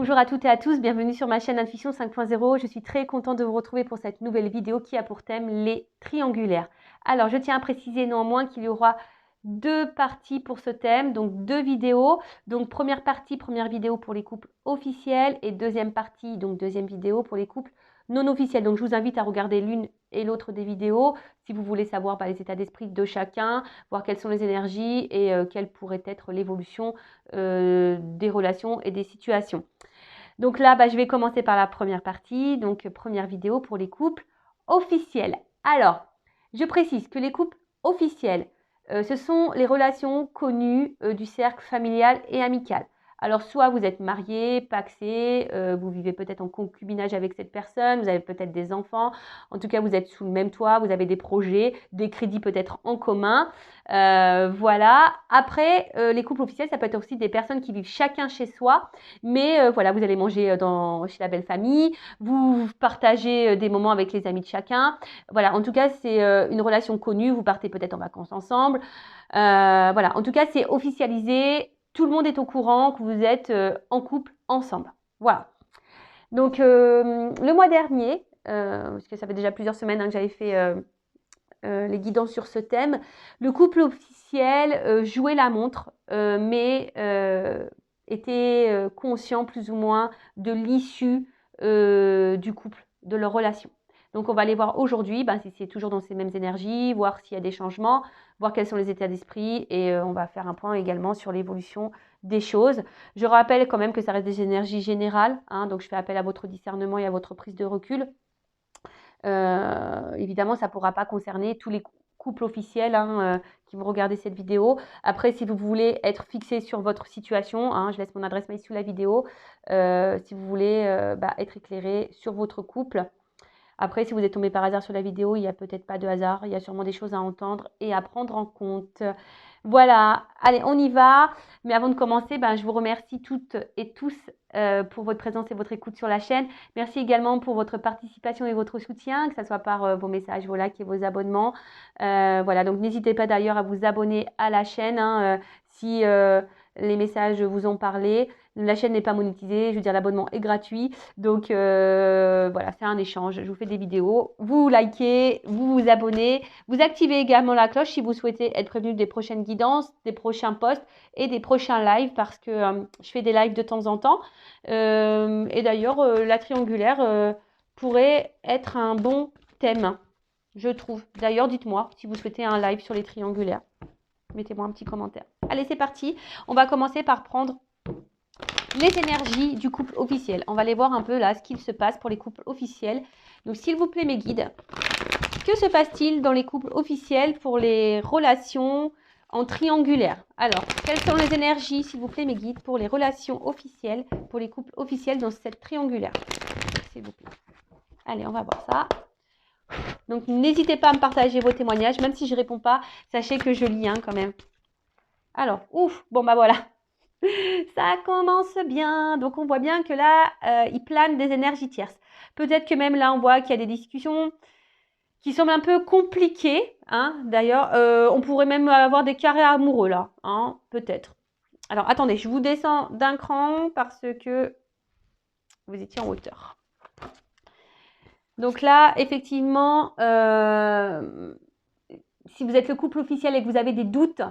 Bonjour à toutes et à tous, bienvenue sur ma chaîne Intuition 5.0. Je suis très contente de vous retrouver pour cette nouvelle vidéo qui a pour thème les triangulaires. Alors, je tiens à préciser néanmoins qu'il y aura deux parties pour ce thème, donc deux vidéos. Donc, première partie, première vidéo pour les couples officiels et deuxième partie, donc deuxième vidéo pour les couples non officiels. Donc, je vous invite à regarder l'une et l'autre des vidéos si vous voulez savoir les états d'esprit de chacun, voir quelles sont les énergies et quelle pourrait être l'évolution des relations et des situations. Donc là, je vais commencer par la première partie, donc première vidéo pour les couples officiels. Alors, je précise que les couples officiels, ce sont les relations connues du cercle familial et amical. Alors, soit vous êtes marié, pacsé, vous vivez peut-être en concubinage avec cette personne, vous avez peut-être des enfants, en tout cas, vous êtes sous le même toit, vous avez des projets, des crédits peut-être en commun. Voilà. Après, les couples officiels, ça peut être aussi des personnes qui vivent chacun chez soi, mais voilà, vous allez manger chez la belle famille, vous partagez des moments avec les amis de chacun. Voilà, en tout cas, c'est une relation connue, vous partez peut-être en vacances ensemble. Voilà, en tout cas, c'est officialisé. Tout le monde est au courant que vous êtes en couple ensemble. Voilà. Donc, le mois dernier, parce que ça fait déjà plusieurs semaines que j'avais fait les guidances sur ce thème, le couple officiel jouait la montre, mais était conscient plus ou moins de l'issue du couple, de leur relation. Donc on va aller voir aujourd'hui si c'est toujours dans ces mêmes énergies, voir s'il y a des changements, voir quels sont les états d'esprit et on va faire un point également sur l'évolution des choses. Je rappelle quand même que ça reste des énergies générales, donc je fais appel à votre discernement et à votre prise de recul. Évidemment, ça ne pourra pas concerner tous les couples officiels qui vont regarder cette vidéo. Après, si vous voulez être fixé sur votre situation, je laisse mon adresse mail sous la vidéo, si vous voulez être éclairé sur votre couple. Après, si vous êtes tombé par hasard sur la vidéo, il n'y a peut-être pas de hasard, il y a sûrement des choses à entendre et à prendre en compte. Voilà, allez, on y va. Mais avant de commencer, je vous remercie toutes et tous pour votre présence et votre écoute sur la chaîne. Merci également pour votre participation et votre soutien, que ce soit par vos messages, vos likes et vos abonnements. Voilà, donc n'hésitez pas d'ailleurs à vous abonner à la chaîne si les messages vous ont parlé. La chaîne n'est pas monétisée, je veux dire l'abonnement est gratuit. Donc voilà, c'est un échange. Je vous fais des vidéos, vous likez, vous vous abonnez, vous activez également la cloche si vous souhaitez être prévenu des prochaines guidances, des prochains posts et des prochains lives parce que je fais des lives de temps en temps. Et d'ailleurs, la triangulaire pourrait être un bon thème, je trouve. D'ailleurs, dites-moi si vous souhaitez un live sur les triangulaires. Mettez-moi un petit commentaire. Allez, c'est parti. On va commencer par prendre les énergies du couple officiel. On va aller voir un peu là ce qu'il se passe pour les couples officiels. Donc, s'il vous plaît, mes guides, que se passe-t-il dans les couples officiels pour les relations en triangulaire? Alors, quelles sont les énergies, s'il vous plaît, mes guides, pour les relations officielles, pour les couples officiels dans cette triangulaire? S'il vous plaît. Allez, on va voir ça. Donc, n'hésitez pas à me partager vos témoignages, même si je ne réponds pas, sachez que je lis quand même. Alors, ouf, bon voilà. Ça commence bien. Donc, on voit bien que là, il plane des énergies tierces. Peut-être que même là, on voit qu'il y a des discussions qui semblent un peu compliquées. D'ailleurs, on pourrait même avoir des carrés amoureux là. Peut-être. Alors, attendez, je vous descends d'un cran parce que vous étiez en hauteur. Donc là, effectivement, si vous êtes le couple officiel et que vous avez des doutes,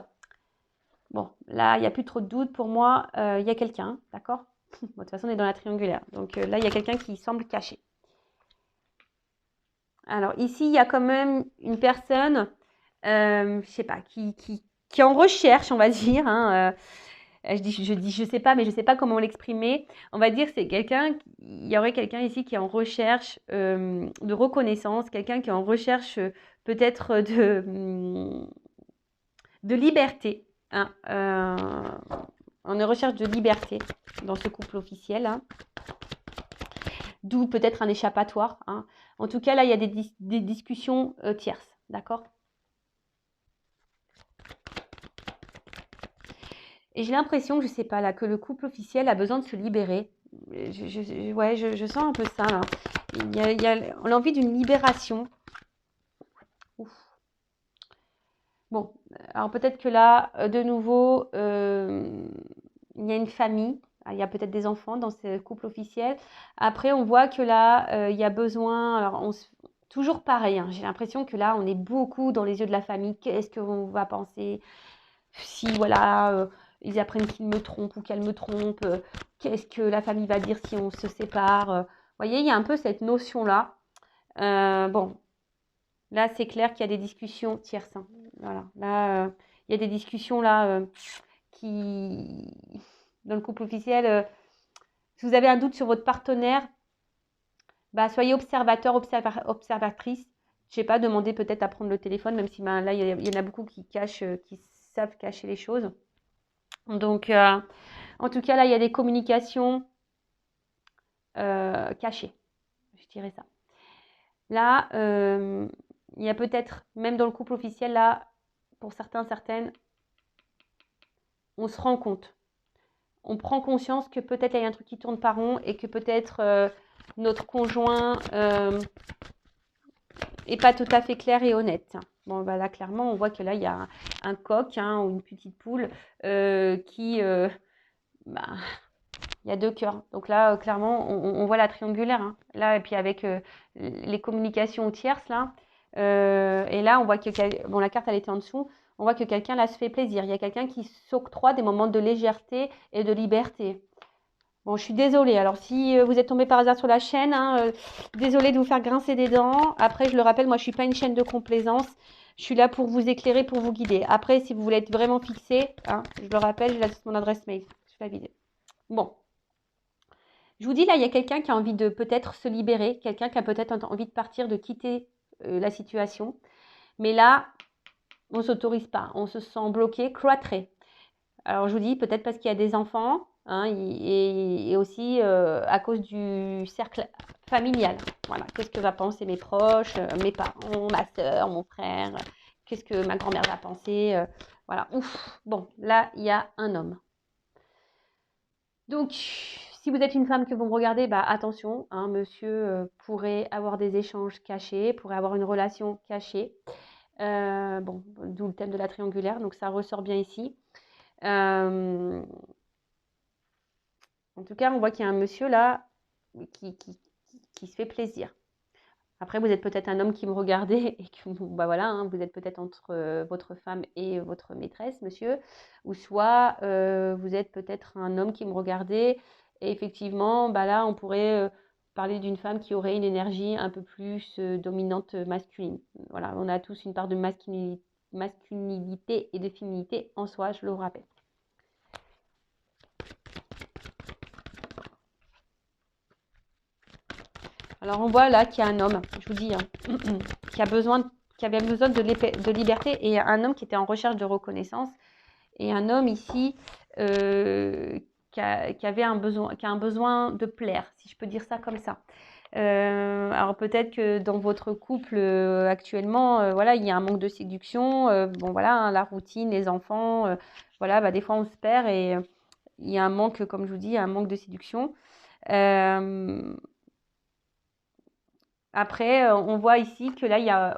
bon, là, il n'y a plus trop de doutes. Pour moi, il y a quelqu'un, d'accord? Bon, de toute façon, on est dans la triangulaire. Donc là, il y a quelqu'un qui semble caché. Alors ici, il y a quand même une personne, je sais pas, qui est en recherche, on va dire. Je sais pas, mais je sais pas comment l'exprimer. On va dire c'est quelqu'un, il y aurait quelqu'un ici qui est en recherche de reconnaissance, quelqu'un qui est en recherche peut-être de liberté. On est en recherche de liberté dans ce couple officiel. D'où peut-être un échappatoire. En tout cas, là, il y a des discussions tierces. D'accord? Et j'ai l'impression, je ne sais pas, là, que le couple officiel a besoin de se libérer. Je sens un peu ça, là. On a envie d'une libération. Ouf. Bon, alors peut-être que là, de nouveau, il y a une famille. il y a peut-être des enfants dans ce couple officiel. Après, on voit que là, il y a besoin, alors toujours pareil, hein, j'ai l'impression que là, on est beaucoup dans les yeux de la famille. Qu'est-ce qu'on va penser si, voilà, ils apprennent qu'il me trompe ou qu'elle me trompe, qu'est-ce que la famille va dire si on se sépare. Vous voyez, il y a un peu cette notion-là. Bon, là, c'est clair qu'il y a des discussions tierces, hein. Voilà, là, il y a des discussions là qui, dans le couple officiel, si vous avez un doute sur votre partenaire, bah, soyez observateur, observatrice. Je sais pas, demandez peut-être à prendre le téléphone, même si là, il y en a beaucoup qui cachent, qui savent cacher les choses. Donc, en tout cas, là, il y a des communications cachées, je dirais ça. Là, il y a peut-être, même dans le couple officiel, là, pour certains, certaines, on se rend compte. On prend conscience que peut-être il y a un truc qui tourne pas rond et que peut-être notre conjoint est pas tout à fait clair et honnête. Bon, bah là, clairement, on voit que là, il y a un coq, hein, ou une petite poule qui... bah, il y a 2 cœurs. Donc là, clairement, on voit la triangulaire, hein. Là, et puis avec les communications tierces, là. Et là, on voit que... Bon, la carte, elle était en dessous. On voit que quelqu'un, là, se fait plaisir. Il y a quelqu'un qui s'octroie des moments de légèreté et de liberté. Bon, je suis désolée. Alors, si vous êtes tombé par hasard sur la chaîne, hein, désolée de vous faire grincer des dents. Après, je le rappelle, moi, je ne suis pas une chaîne de complaisance. Je suis là pour vous éclairer, pour vous guider. Après, si vous voulez être vraiment fixé, hein, je le rappelle, je laisse mon adresse mail sur la vidéo. Bon. Je vous dis, là, il y a quelqu'un qui a envie de peut-être se libérer, quelqu'un qui a peut-être envie de partir, de quitter la situation. Mais là, on ne s'autorise pas, on se sent bloqué, cloîtré. Alors, je vous dis, peut-être parce qu'il y a des enfants, hein, et aussi à cause du cercle familial. Voilà, qu'est-ce que va penser mes proches, mes parents, ma soeur, mon frère, qu'est-ce que ma grand-mère va penser. Voilà, ouf. Bon, là, il y a un homme. Donc, si vous êtes une femme que vous me regardez, bah, attention, hein, monsieur pourrait avoir des échanges cachés, pourrait avoir une relation cachée. Bon, d'où le thème de la triangulaire, donc ça ressort bien ici. En tout cas, on voit qu'il y a un monsieur là qui se fait plaisir. Après, vous êtes peut-être un homme qui me regardait et que bah voilà, hein, vous êtes peut-être entre votre femme et votre maîtresse, monsieur, ou soit vous êtes peut-être un homme qui me regardait et effectivement, bah là, on pourrait parler d'une femme qui aurait une énergie un peu plus dominante masculine. Voilà, on a tous une part de masculinité et de féminité en soi, je le rappelle. Alors on voit là qu'il y a un homme, je vous dis, hein, qui avait besoin de liberté et un homme qui était en recherche de reconnaissance et un homme ici qui a un besoin de plaire, si je peux dire ça comme ça. Alors peut-être que dans votre couple actuellement, voilà, il y a un manque de séduction. Bon voilà, hein, la routine, les enfants, voilà, bah, des fois on se perd et il y a un manque, comme je vous dis, un manque de séduction. Après, on voit ici que là, il y a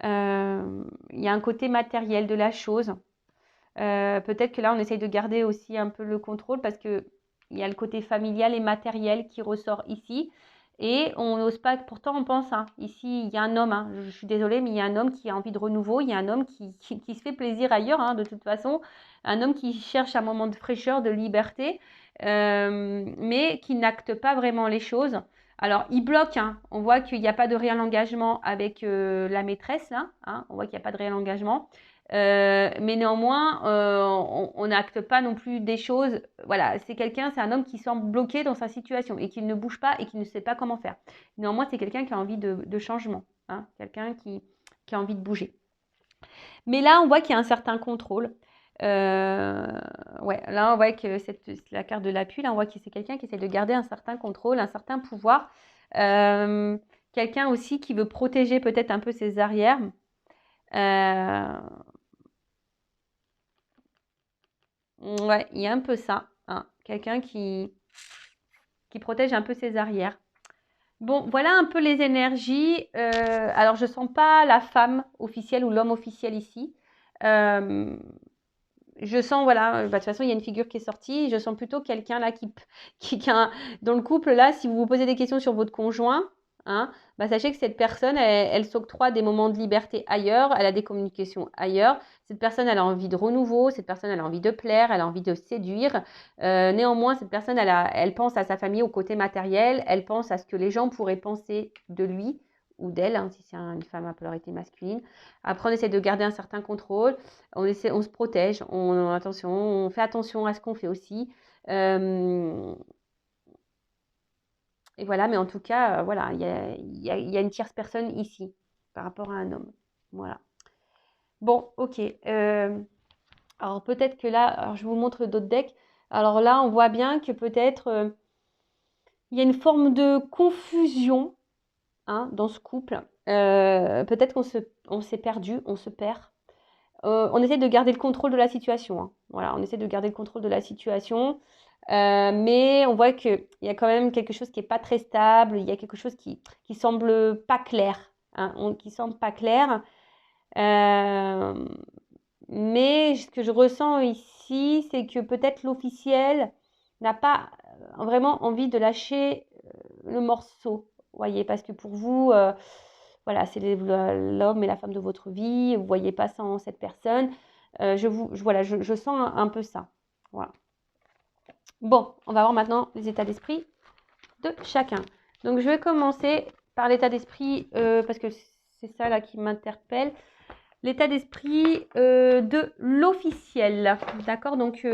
un côté matériel de la chose. Peut-être que là, on essaye de garder aussi un peu le contrôle parce qu'il y a le côté familial et matériel qui ressort ici. Et on n'ose pas, pourtant on pense, hein, ici il y a un homme, hein, je suis désolée, mais il y a un homme qui a envie de renouveau, il y a un homme qui se fait plaisir ailleurs, hein, de toute façon, un homme qui cherche un moment de fraîcheur, de liberté, mais qui n'acte pas vraiment les choses. Alors il bloque, hein, on voit qu'il n'y a pas de réel engagement avec la maîtresse, là, hein, on voit qu'il n'y a pas de réel engagement. Mais néanmoins, on n'acte pas non plus des choses. Voilà, c'est un homme qui semble bloqué dans sa situation et qui ne bouge pas et qui ne sait pas comment faire. Néanmoins, c'est quelqu'un qui a envie de changement, hein, quelqu'un qui a envie de bouger. Mais là, on voit qu'il y a un certain contrôle. Ouais, là, on voit que c'est la carte de l'appui. Là, on voit que c'est quelqu'un qui essaie de garder un certain contrôle, un certain pouvoir. Quelqu'un aussi qui veut protéger peut-être un peu ses arrières. Ouais, il y a un peu ça, hein. Quelqu'un qui protège un peu ses arrières. Bon, voilà un peu les énergies. Alors, je ne sens pas la femme officielle ou l'homme officiel ici. je sens, voilà, de toute façon, il y a une figure qui est sortie. Je sens plutôt quelqu'un là dans le couple là, si vous vous posez des questions sur votre conjoint, hein, sachez que cette personne, elle s'octroie des moments de liberté ailleurs, elle a des communications ailleurs. Cette personne, elle a envie de renouveau, cette personne, elle a envie de plaire, elle a envie de séduire. Néanmoins, cette personne, elle pense à sa famille au côté matériel, elle pense à ce que les gens pourraient penser de lui ou d'elle, hein, si c'est une femme à polarité masculine. Après, on essaie de garder un certain contrôle, on se protège, on fait attention à ce qu'on fait aussi. Et voilà, mais en tout cas, voilà, il y a une tierce personne ici par rapport à un homme. Voilà. Bon, ok. Alors peut-être que là, alors je vous montre d'autres decks. Alors là, on voit bien que peut-être il y a une forme de confusion, hein, dans ce couple. Peut-être on s'est perdu, on se perd. On essaie de garder le contrôle de la situation, hein. Voilà, on essaie de garder le contrôle de la situation. Mais on voit qu'il y a quand même quelque chose qui n'est pas très stable. Il y a quelque chose qui semble pas clair, hein, qui semble pas clair. Mais ce que je ressens ici, c'est que peut-être l'officiel n'a pas vraiment envie de lâcher le morceau. Voyez, parce que pour vous, voilà, c'est l'homme et la femme de votre vie. Vous ne voyez pas sans cette personne. Voilà, je sens un peu ça. Voilà. Bon, on va voir maintenant les états d'esprit de chacun. Donc, je vais commencer par l'état d'esprit, parce que c'est ça là qui m'interpelle. L'état d'esprit de l'officiel. D'accord? Donc,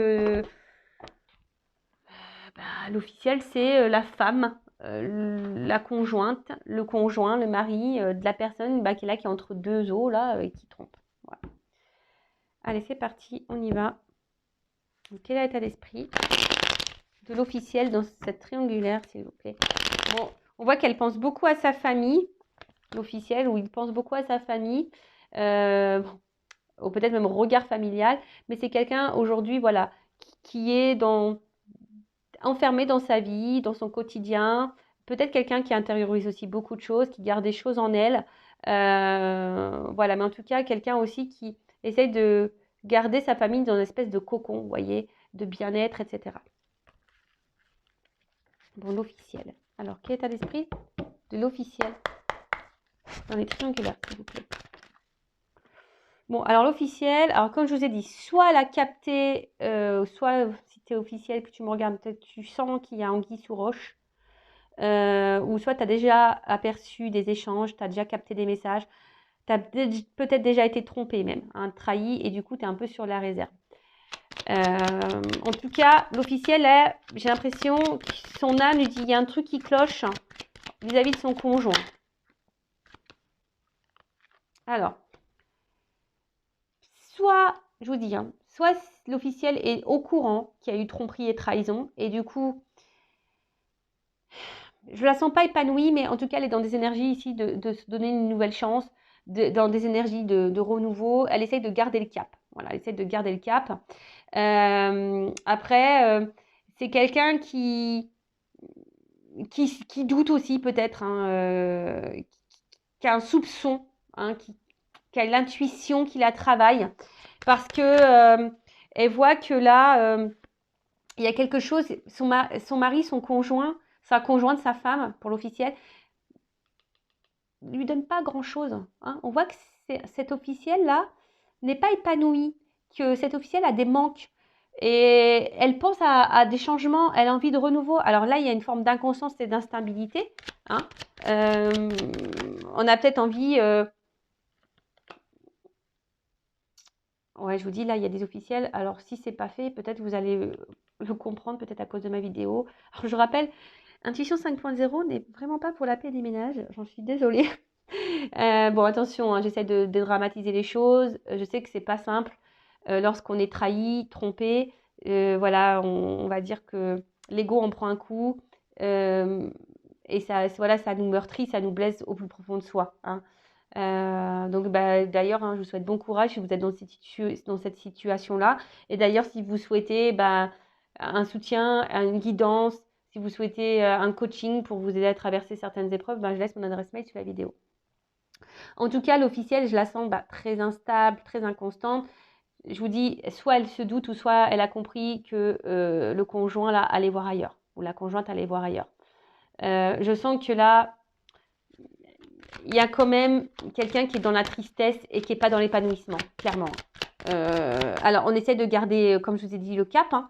l'officiel, c'est la femme, la conjointe, le conjoint, le mari de la personne qui est là, qui est entre deux eaux, là, et qui trompe. Voilà. Allez, c'est parti, on y va. Donc, quel est l'état d'esprit de l'officiel dans cette triangulaire, s'il vous plaît? Bon, on voit qu'elle pense beaucoup à sa famille, l'officiel, ou il pense beaucoup à sa famille, ou peut-être même au regard familial, mais c'est quelqu'un aujourd'hui, voilà, qui est enfermé dans sa vie, dans son quotidien, peut-être quelqu'un qui intériorise aussi beaucoup de choses, qui garde des choses en elle, voilà, mais en tout cas, quelqu'un aussi qui essaye de garder sa famille dans une espèce de cocon, vous voyez, de bien-être, etc. Bon, l'officiel. Alors, quel état d'esprit de l'officiel dans les triangulaires, s'il vous plaît? Bon, alors l'officiel, alors comme je vous ai dit, soit elle a capté, soit si tu es officiel, que tu me regardes, peut-être tu sens qu'il y a anguille sous roche, ou soit tu as déjà aperçu des échanges, tu as déjà capté des messages, tu as peut-être déjà été trompé même, hein, trahi, et du coup tu es un peu sur la réserve. En tout cas, l'officiel, j'ai l'impression que son âme lui dit il y a un truc qui cloche vis-à-vis de son conjoint. Alors, soit, je vous dis, hein, soit l'officiel est au courant qu'il y a eu tromperie et trahison, et du coup, je ne la sens pas épanouie, mais en tout cas, elle est dans des énergies ici de se donner une nouvelle chance, dans des énergies de renouveau. Elle essaye de garder le cap. Voilà, elle essaye de garder le cap. Après, c'est quelqu'un qui doute aussi peut-être, hein, qui a un soupçon, hein, qui a l'intuition, qui la travaille, parce que elle voit que là, il y a quelque chose, son mari, son conjoint, sa conjointe, sa femme, pour l'officiel, lui donne pas grand-chose, hein. On voit que cet officiel-là n'est pas épanoui, que cet officiel a des manques. Et elle pense à des changements, elle a envie de renouveau. Alors là, il y a une forme d'inconscience et d'instabilité, hein. On a peut-être envie... Ouais, je vous dis, là, il y a des officiels. Alors, si c'est pas fait, peut-être vous allez le comprendre, peut-être à cause de ma vidéo. Alors, je rappelle, Intuition 5.0 n'est vraiment pas pour la paix des ménages. J'en suis désolée. Bon, attention, hein, j'essaie de dédramatiser les choses. Je sais que c'est pas simple lorsqu'on est trahi, trompé. Voilà, on va dire que l'ego en prend un coup. Et ça, voilà, ça nous meurtrit, ça nous blesse au plus profond de soi, hein. Donc, d'ailleurs, hein, je vous souhaite bon courage si vous êtes dans cette situation-là. Et d'ailleurs, si vous souhaitez un soutien, une guidance, si vous souhaitez un coaching pour vous aider à traverser certaines épreuves, je laisse mon adresse mail sous la vidéo. En tout cas, l'officielle, je la sens très instable, très inconstante. je vous dis, soit elle se doute ou soit elle a compris que le conjoint là allait voir ailleurs ou la conjointe allait voir ailleurs. Je sens que là, il y a quand même quelqu'un qui est dans la tristesse et qui n'est pas dans l'épanouissement, clairement. Alors, on essaie de garder, comme je vous ai dit, le cap, hein,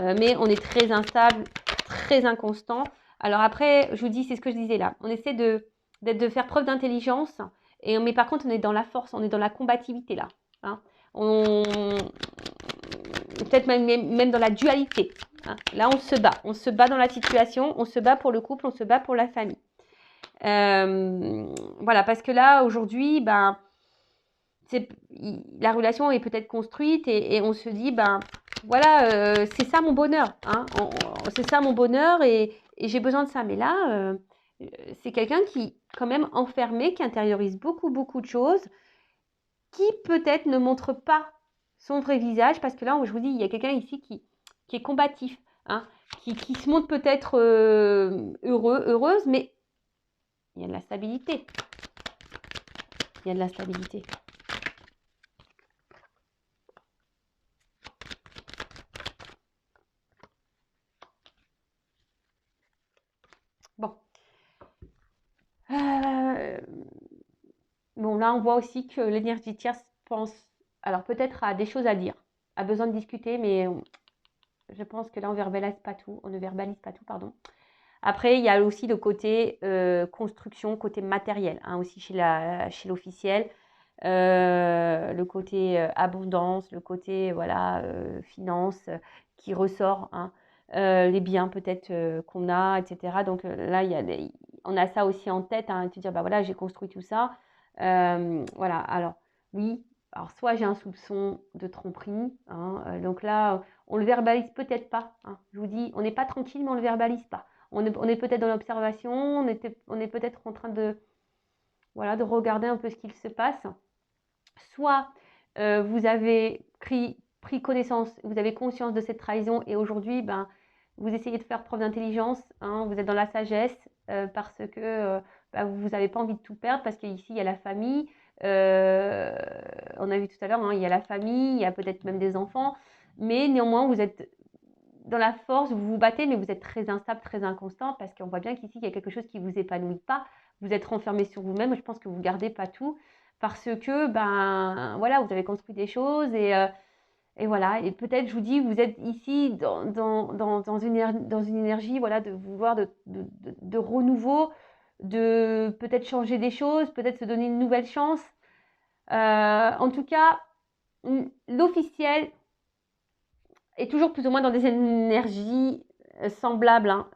mais on est très instable, très inconstant. Alors après, je vous dis, c'est ce que je disais là. On essaie de faire preuve d'intelligence, mais par contre, on est dans la force, on est dans la combativité là. Hein. Peut-être même dans la dualité. Hein. Là, on se bat dans la situation, on se bat pour le couple, on se bat pour la famille. Voilà, parce que là, aujourd'hui, ben, la relation est peut-être construite et on se dit, ben, voilà, c'est ça mon bonheur. Hein, c'est ça mon bonheur et j'ai besoin de ça. Mais là, c'est quelqu'un qui, quand même, enfermé, qui intériorise beaucoup, beaucoup de choses, qui peut-être ne montre pas son vrai visage, parce que là, je vous dis, il y a quelqu'un ici qui est combatif, hein, qui se montre peut-être heureuse, mais il y a de la stabilité. Il y a de la stabilité. Bon. Bon, là, on voit aussi que l'énergie tierce pense, alors peut-être a des choses à dire, a besoin de discuter, mais je pense que là, on ne verbalise pas tout, pardon. Après, il y a aussi le côté construction, côté matériel, hein, aussi chez l'officiel. Le côté abondance, le côté voilà, finance qui ressort, hein, les biens peut-être qu'on a, etc. Donc là, on a ça aussi en tête, hein, de dire, bah voilà, j'ai construit tout ça. Voilà, alors oui, alors soit j'ai un soupçon de tromperie, hein, donc là, on le verbalise peut-être pas. Hein, je vous dis, on n'est pas tranquille, mais on le verbalise pas. On est peut-être dans l'observation, on est peut-être en train de, voilà, de regarder un peu ce qu'il se passe. Soit vous avez pris connaissance, vous avez conscience de cette trahison et aujourd'hui, ben, vous essayez de faire preuve d'intelligence, hein, vous êtes dans la sagesse parce que ben, vous n'avez pas envie de tout perdre parce qu'ici, il y a la famille. On a vu tout à l'heure, hein, il y a la famille, il y a peut-être même des enfants, mais néanmoins, vous êtes dans la force, vous vous battez, mais vous êtes très instable, très inconstant parce qu'on voit bien qu'ici, il y a quelque chose qui ne vous épanouit pas. Vous êtes renfermé sur vous-même. Je pense que vous ne gardez pas tout parce que, ben, voilà, vous avez construit des choses et voilà. Et peut-être, je vous dis, vous êtes ici dans une énergie, voilà, de vouloir de renouveau, de peut-être changer des choses, peut-être se donner une nouvelle chance. En tout cas, l'officiel est toujours plus ou moins dans des énergies semblables. Hein.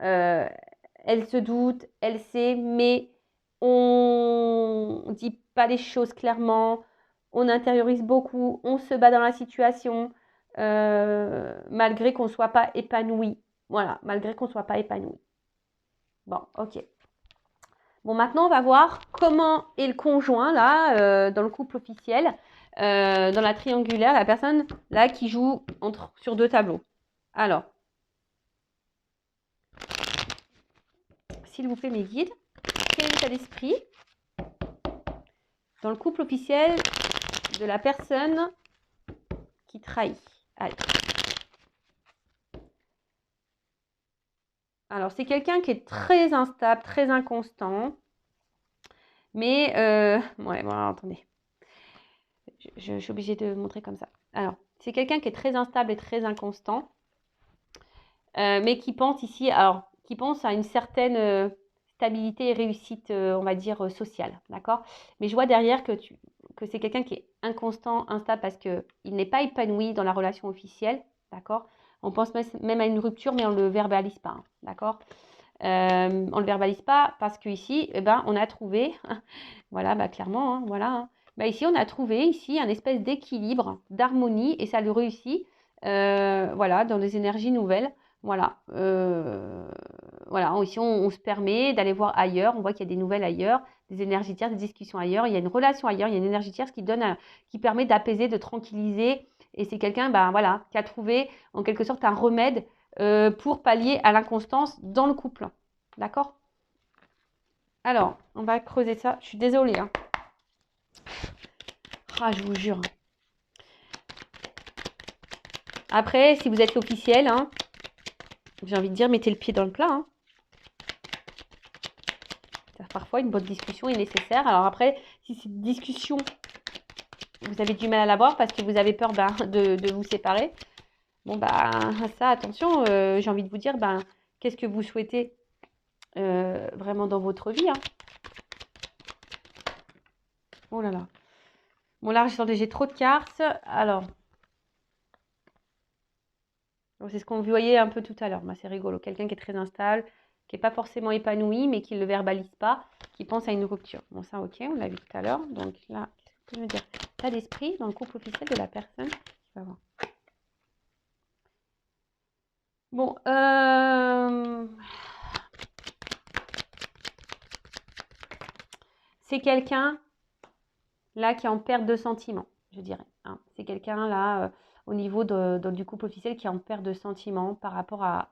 Elle se doute, elle sait, mais on ne dit pas les choses clairement, on intériorise beaucoup, on se bat dans la situation, malgré qu'on ne soit pas épanoui. Voilà, malgré qu'on ne soit pas épanoui. Bon, ok. Bon, maintenant, on va voir comment est le conjoint, là, dans le couple officiel, dans la triangulaire, la personne, là, qui joue sur deux tableaux. Alors, s'il vous plaît, mes guides, quel est l'état d'esprit dans le couple officiel de la personne qui trahit? Allez. Alors, c'est quelqu'un qui est très instable, très inconstant. Mais, ouais, bon, alors, attendez. Je suis obligée de montrer comme ça. Alors, c'est quelqu'un qui est très instable et très inconstant. Mais qui pense ici, alors, qui pense à une certaine stabilité et réussite, on va dire, sociale. D'accord? Mais je vois derrière que c'est quelqu'un qui est inconstant, instable, parce qu'il n'est pas épanoui dans la relation officielle. D'accord? On pense même à une rupture, mais on ne le verbalise pas. Hein, d'accord? On ne le verbalise pas parce qu'ici, eh ben, on a trouvé, voilà, bah, clairement, hein, voilà. Hein, bah, ici, on a trouvé ici un espèce d'équilibre, d'harmonie, et ça le réussit, voilà, dans des énergies nouvelles. Voilà, voilà. Ici, on se permet d'aller voir ailleurs. On voit qu'il y a des nouvelles ailleurs, des énergies tierces, des discussions ailleurs. Il y a une relation ailleurs, il y a une énergie tierce qui permet d'apaiser, de tranquilliser. Et c'est quelqu'un, ben, voilà, qui a trouvé en quelque sorte un remède pour pallier à l'inconstance dans le couple. D'accord? Alors, on va creuser ça. Je suis désolée. Hein. Ah, je vous jure. Après, si vous êtes l'officiel, hein, j'ai envie de dire, mettez le pied dans le plat. Hein. Parfois, une bonne discussion est nécessaire. Alors après, si cette discussion, vous avez du mal à l'avoir parce que vous avez peur de vous séparer, bon, bah, ça, attention, j'ai envie de vous dire, qu'est-ce que vous souhaitez vraiment dans votre vie, hein. Oh là là. Bon, là, j'ai trop de cartes. Alors, c'est ce qu'on voyait un peu tout à l'heure. C'est rigolo. Quelqu'un qui est très instable, qui n'est pas forcément épanoui, mais qui ne le verbalise pas, qui pense à une rupture. Bon, ça, ok, on l'a vu tout à l'heure. Donc là, qu'est-ce que je veux dire? État d'esprit dans le couple officiel de la personne qui va voir. Bon, c'est quelqu'un là qui est en perte de sentiments, je dirais. Hein. C'est quelqu'un là, au niveau du couple officiel, qui est en perte de sentiments par rapport à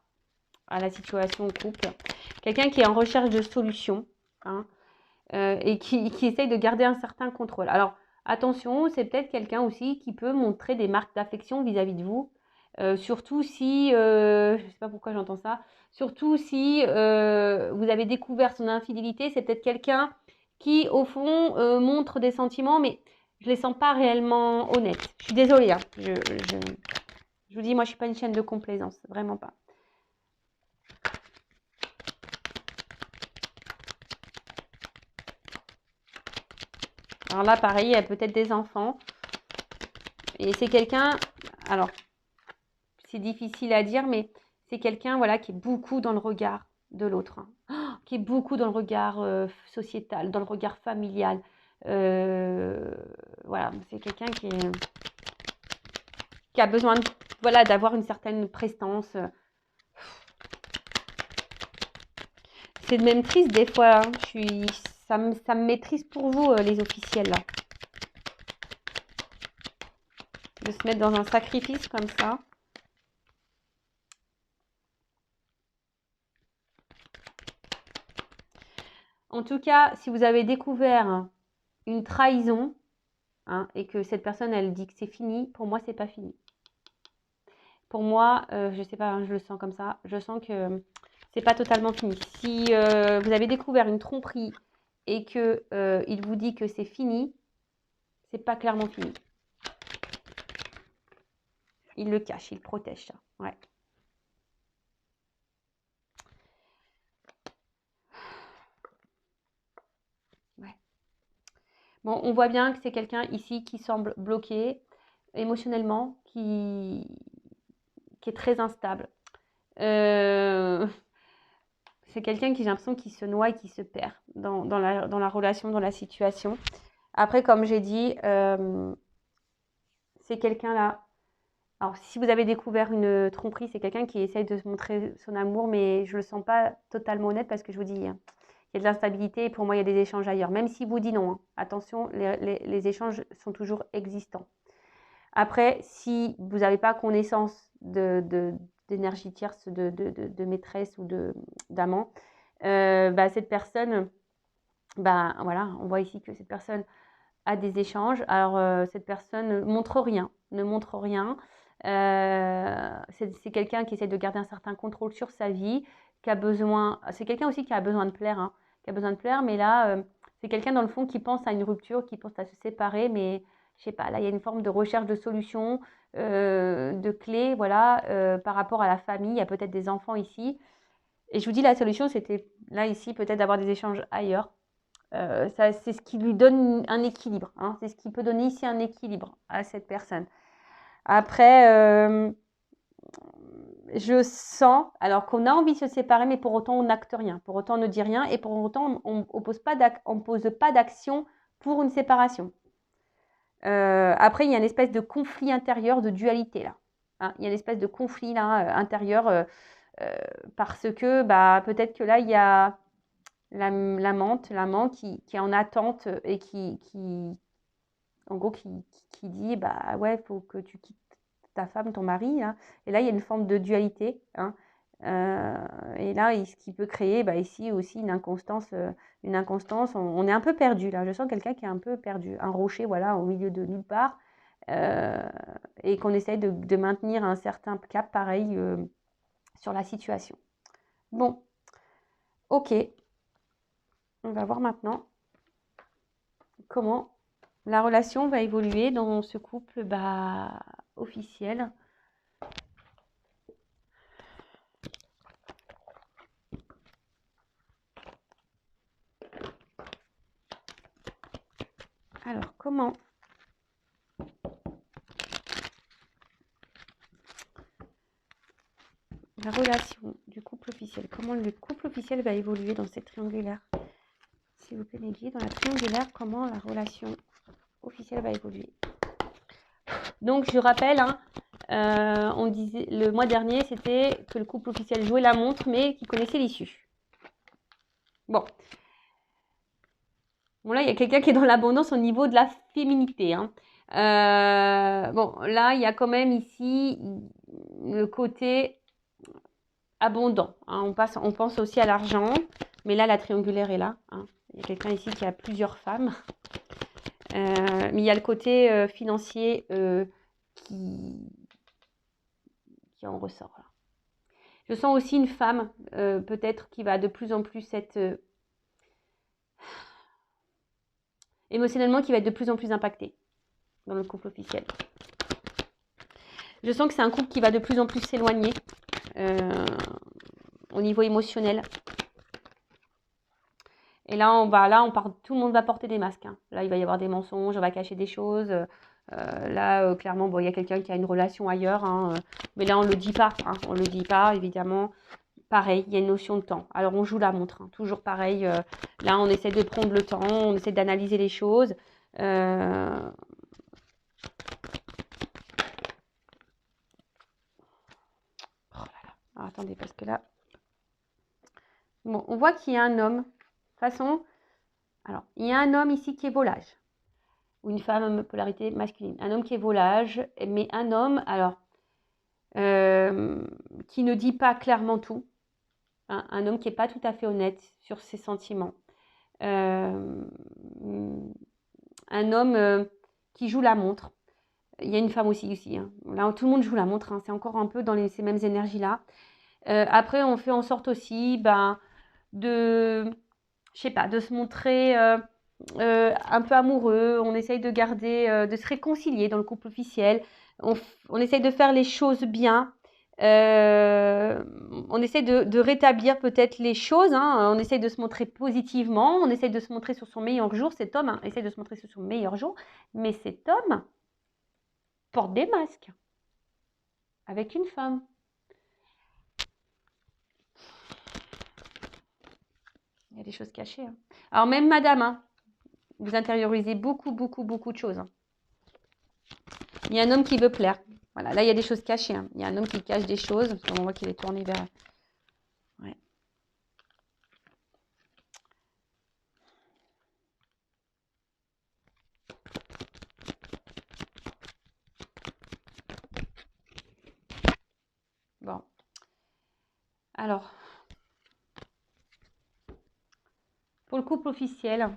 la situation au couple. Quelqu'un qui est en recherche de solutions, hein, et qui essaye de garder un certain contrôle. Alors, attention, c'est peut-être quelqu'un aussi qui peut montrer des marques d'affection vis-à-vis de vous, surtout si, je ne sais pas pourquoi j'entends ça, surtout si vous avez découvert son infidélité, c'est peut-être quelqu'un qui, au fond, montre des sentiments, mais je ne les sens pas réellement honnêtes. Je suis désolée, hein. Je vous dis, moi, je ne suis pas une chaîne de complaisance, vraiment pas. Alors là, pareil, il y a peut-être des enfants. Et c'est quelqu'un, alors, c'est difficile à dire, mais c'est quelqu'un, voilà, qui est beaucoup dans le regard de l'autre. Hein. Qui est beaucoup dans le regard sociétal, dans le regard familial. Voilà, c'est quelqu'un qui a besoin voilà, d'avoir une certaine prestance. C'est même triste des fois. Hein. Ça me met triste pour vous, les officiels, là. De se mettre dans un sacrifice comme ça. En tout cas, si vous avez découvert une trahison, hein, et que cette personne, elle dit que c'est fini, pour moi, c'est pas fini. Pour moi, je sais pas, hein, je le sens comme ça, je sens que c'est pas totalement fini. Si vous avez découvert une tromperie et que il vous dit que c'est fini, c'est pas clairement fini. Il le cache, il protège ça. Ouais. Ouais. Bon, on voit bien que c'est quelqu'un ici qui semble bloqué émotionnellement, qui est très instable. C'est quelqu'un qui, j'ai l'impression, qui se noie et qui se perd dans la relation, dans la situation. Après, comme j'ai dit, c'est quelqu'un là. Alors, si vous avez découvert une tromperie, c'est quelqu'un qui essaye de montrer son amour, mais je ne le sens pas totalement honnête parce que je vous dis, hein, il y a de l'instabilité et pour moi, il y a des échanges ailleurs. Même s'il vous dit non, hein, attention, les échanges sont toujours existants. Après, si vous n'avez pas connaissance d'énergie tierce, de maîtresse ou d'amant, cette personne, voilà, on voit ici que cette personne a des échanges. Alors, cette personne ne montre rien. C'est quelqu'un qui essaie de garder un certain contrôle sur sa vie, qui a besoin. C'est quelqu'un aussi qui a besoin de plaire, hein, qui a besoin de plaire, mais là, c'est quelqu'un dans le fond qui pense à une rupture, qui pense à se séparer, mais je sais pas, là, il y a une forme de recherche de solution, de clés, voilà, par rapport à la famille. Il y a peut-être des enfants ici. Et je vous dis, la solution, c'était là, ici, peut-être d'avoir des échanges ailleurs. C'est ce qui lui donne un équilibre. Hein. C'est ce qui peut donner ici un équilibre à cette personne. Après, je sens, alors qu'on a envie de se séparer, mais pour autant, on n'acte rien. Pour autant, on ne dit rien. Et pour autant, on ne pose pas d'action pour une séparation. Après, il y a une espèce de conflit intérieur, de dualité là. Hein. Il y a une espèce de conflit là, intérieur parce que peut-être que là, il y a l'amant qui est en attente et en gros, qui dit, ouais, il faut que tu quittes ta femme, ton mari. Hein. Et là, il y a une forme de dualité. Hein. Et là, ce qui peut créer ici aussi une inconstance. On est un peu perdu là. Je sens quelqu'un qui est un peu perdu. Un rocher, voilà, au milieu de nulle part. et qu'on essaye de maintenir un certain cap pareil sur la situation. Bon, ok. On va voir maintenant comment la relation va évoluer dans ce couple officiel. Alors, comment la relation du couple officiel, comment le couple officiel va évoluer dans cette triangulaire? S'il vous plaît, mes guides, dans la triangulaire, comment la relation officielle va évoluer? Donc, je rappelle, on disait le mois dernier, c'était que le couple officiel jouait la montre, mais qui connaissait l'issue. Bon. Bon, là, il y a quelqu'un qui est dans l'abondance au niveau de la féminité. Bon, là, il y a quand même ici le côté abondant. On pense aussi à l'argent, mais là, la triangulaire est là. Il y a quelqu'un ici qui a plusieurs femmes. Mais il y a le côté financier qui en ressort. Là. Je sens aussi une femme, peut-être, qui va de plus en plus être... émotionnellement, qui va être de plus en plus impactée dans le couple officiel. Je sens que c'est un couple qui va de plus en plus s'éloigner au niveau émotionnel. Et là, tout le monde va porter des masques. Là, il va y avoir des mensonges, on va cacher des choses. Clairement, bon, il y a quelqu'un qui a une relation ailleurs. Mais là, on ne le dit pas. On ne le dit pas, évidemment. Pareil, il y a une notion de temps. Alors, on joue la montre. Toujours pareil. Là, on essaie de prendre le temps. On essaie d'analyser les choses. Oh là là. Alors, attendez, parce que là... Bon, on voit qu'il y a un homme. De toute façon, alors, il y a un homme ici qui est volage. Ou une femme polarité masculine. Un homme qui est volage, mais un homme, alors, qui ne dit pas clairement tout. Un homme qui n'est pas tout à fait honnête sur ses sentiments. Un homme qui joue la montre. Il y a une femme aussi. Là, tout le monde joue la montre. C'est encore un peu dans ces mêmes énergies-là. Après, on fait en sorte aussi de se montrer un peu amoureux. On essaye de garder, de se réconcilier dans le couple officiel. On essaye de faire les choses bien. On essaie de rétablir peut-être les choses. On essaie de se montrer positivement. On essaie de se montrer sur son meilleur jour. Cet homme essaie de se montrer sur son meilleur jour. Mais cet homme porte des masques avec une femme. Il y a des choses cachées. Alors même madame, vous intériorisez beaucoup de choses. Il y a un homme qui veut plaire. Voilà, là il y a des choses cachées. Il y a un homme qui cache des choses. Parce qu'on voit qu'il est tourné vers... Ouais. Bon. Alors... Pour le couple officiel,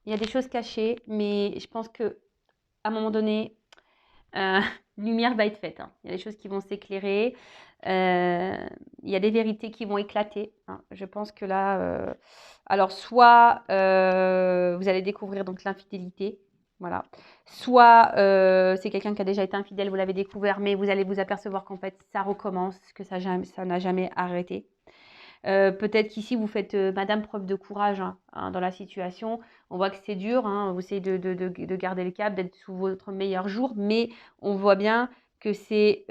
il y a des choses cachées, mais je pense qu'à un moment donné, lumière va être faite. Il y a des choses qui vont s'éclairer. Il y a des vérités qui vont éclater. Je pense que là, alors soit vous allez découvrir donc l'infidélité. Voilà. Soit c'est quelqu'un qui a déjà été infidèle, vous l'avez découvert, mais vous allez vous apercevoir qu'en fait, ça recommence, que ça n'a jamais arrêté. Peut-être qu'ici, vous faites, madame, preuve de courage dans la situation. On voit que c'est dur. Vous essayez de garder le cap, d'être sous votre meilleur jour. Mais on voit bien que c'est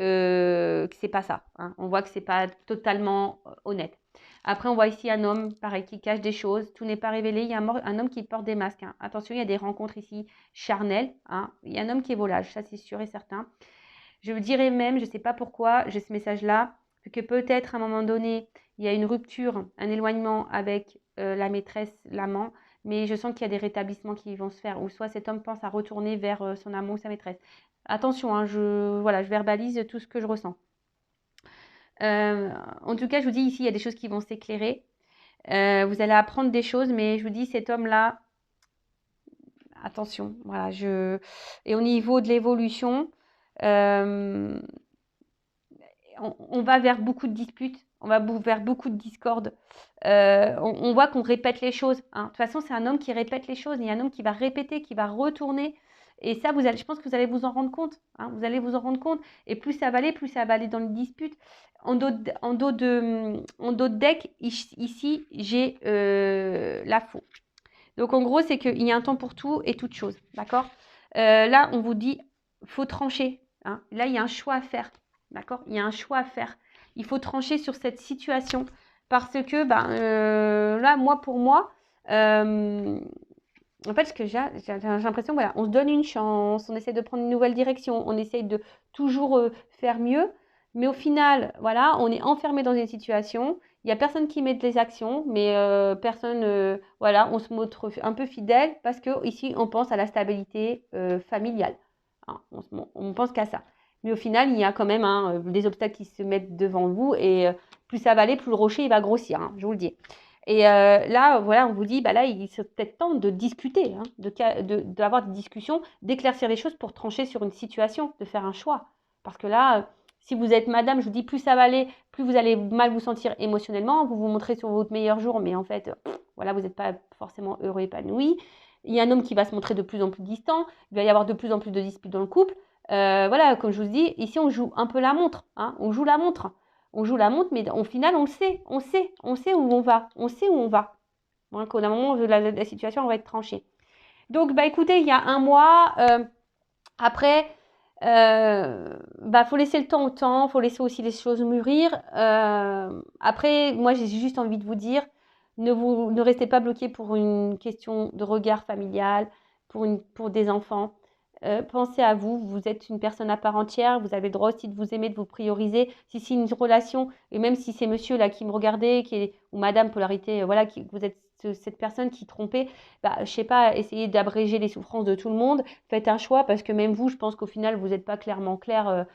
pas ça. On voit que c'est pas totalement honnête. Après, on voit ici un homme, pareil, qui cache des choses. Tout n'est pas révélé. Il y a un homme qui porte des masques. Attention, il y a des rencontres ici charnelles. Il y a un homme qui est volage. Ça, c'est sûr et certain. Je dirais même, je ne sais pas pourquoi, j'ai ce message-là, que peut-être à un moment donné, il y a une rupture, un éloignement avec la maîtresse, l'amant, mais je sens qu'il y a des rétablissements qui vont se faire, ou soit cet homme pense à retourner vers son amant ou sa maîtresse. Attention, je verbalise tout ce que je ressens. En tout cas, je vous dis ici, il y a des choses qui vont s'éclairer. Vous allez apprendre des choses, mais je vous dis, cet homme-là, attention. Voilà, et au niveau de l'évolution, euh, on va vers beaucoup de disputes, on va vers beaucoup de discordes. On voit qu'on répète les choses, hein. De toute façon, c'est un homme qui répète les choses. Il y a un homme qui va répéter, qui va retourner. Et ça, je pense que vous allez vous en rendre compte, hein. Vous allez vous en rendre compte. Et plus ça va aller dans les disputes. En dos de deck, ici, j'ai la faux. Donc, en gros, c'est qu'il y a un temps pour tout et toute chose. D'accord? Là, on vous dit, faut trancher, hein. Là, il y a un choix à faire. D'accord? Il y a un choix à faire. Il faut trancher sur cette situation. Parce que, là, pour moi, en fait, ce que j'ai l'impression, voilà, on se donne une chance, on essaie de prendre une nouvelle direction, on essaie de toujours faire mieux. Mais au final, voilà, on est enfermé dans une situation. Il n'y a personne qui met des actions, mais personne, voilà, on se montre un peu fidèle parce que ici, on pense à la stabilité familiale. Hein, on pense qu'à ça. Mais au final, il y a quand même des obstacles qui se mettent devant vous et plus ça va aller, plus le rocher il va grossir, hein, je vous le dis. Et là, voilà, on vous dit, là, il serait peut-être temps de discuter, hein, d'avoir des discussions, d'éclaircir les choses pour trancher sur une situation, de faire un choix. Parce que là, si vous êtes madame, je vous dis, plus ça va aller, plus vous allez mal vous sentir émotionnellement, vous vous montrez sur votre meilleur jour, mais en fait, voilà, vous n'êtes pas forcément heureux, épanoui. Il y a un homme qui va se montrer de plus en plus distant, il va y avoir de plus en plus de disputes dans le couple. Voilà, comme je vous dis, ici, on joue un peu la montre, hein, on joue la montre. On joue la montre, mais au final, on le sait, on sait où on va, on sait où on va. Hein, qu'au moment où la situation elle va être tranchée. Donc, écoutez, il y a un mois, après, faut laisser le temps au temps, faut laisser aussi les choses mûrir. Après, moi, j'ai juste envie de vous dire, ne restez pas bloqué pour une question de regard familial, pour des enfants. Pensez à vous, vous êtes une personne à part entière, vous avez le droit aussi de vous aimer, de vous prioriser. Si c'est une relation, et même si c'est monsieur là qui me regardait, ou madame polarité, voilà, vous êtes cette personne qui trompait, je sais pas, essayez d'abréger les souffrances de tout le monde, faites un choix parce que même vous, je pense qu'au final, vous n'êtes pas clairement ouais,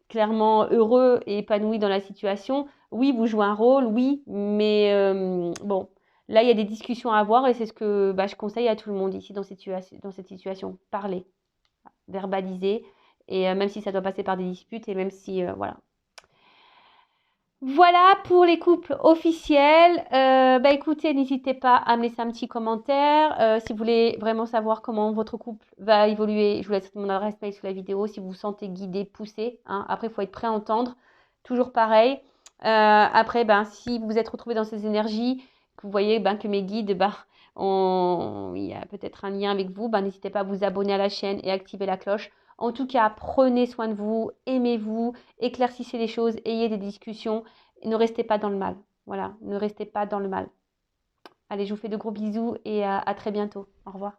clairement heureux et épanoui dans la situation. Oui, vous jouez un rôle, oui, mais bon. Là, il y a des discussions à avoir et c'est ce que je conseille à tout le monde ici dans cette situation. Parler, verbaliser, et même si ça doit passer par des disputes et même si, voilà. Voilà pour les couples officiels. Écoutez, n'hésitez pas à me laisser un petit commentaire. Si vous voulez vraiment savoir comment votre couple va évoluer, je vous laisse mon adresse mail sous la vidéo. Si vous vous sentez guidé, poussé, hein. Après, il faut être prêt à entendre. Toujours pareil. Après, si vous vous êtes retrouvé dans ces énergies, que vous voyez que mes guides, il y a peut-être un lien avec vous, n'hésitez pas à vous abonner à la chaîne et activer la cloche. En tout cas, prenez soin de vous, aimez-vous, éclaircissez les choses, ayez des discussions et ne restez pas dans le mal. Voilà, ne restez pas dans le mal. Allez, je vous fais de gros bisous et à très bientôt. Au revoir.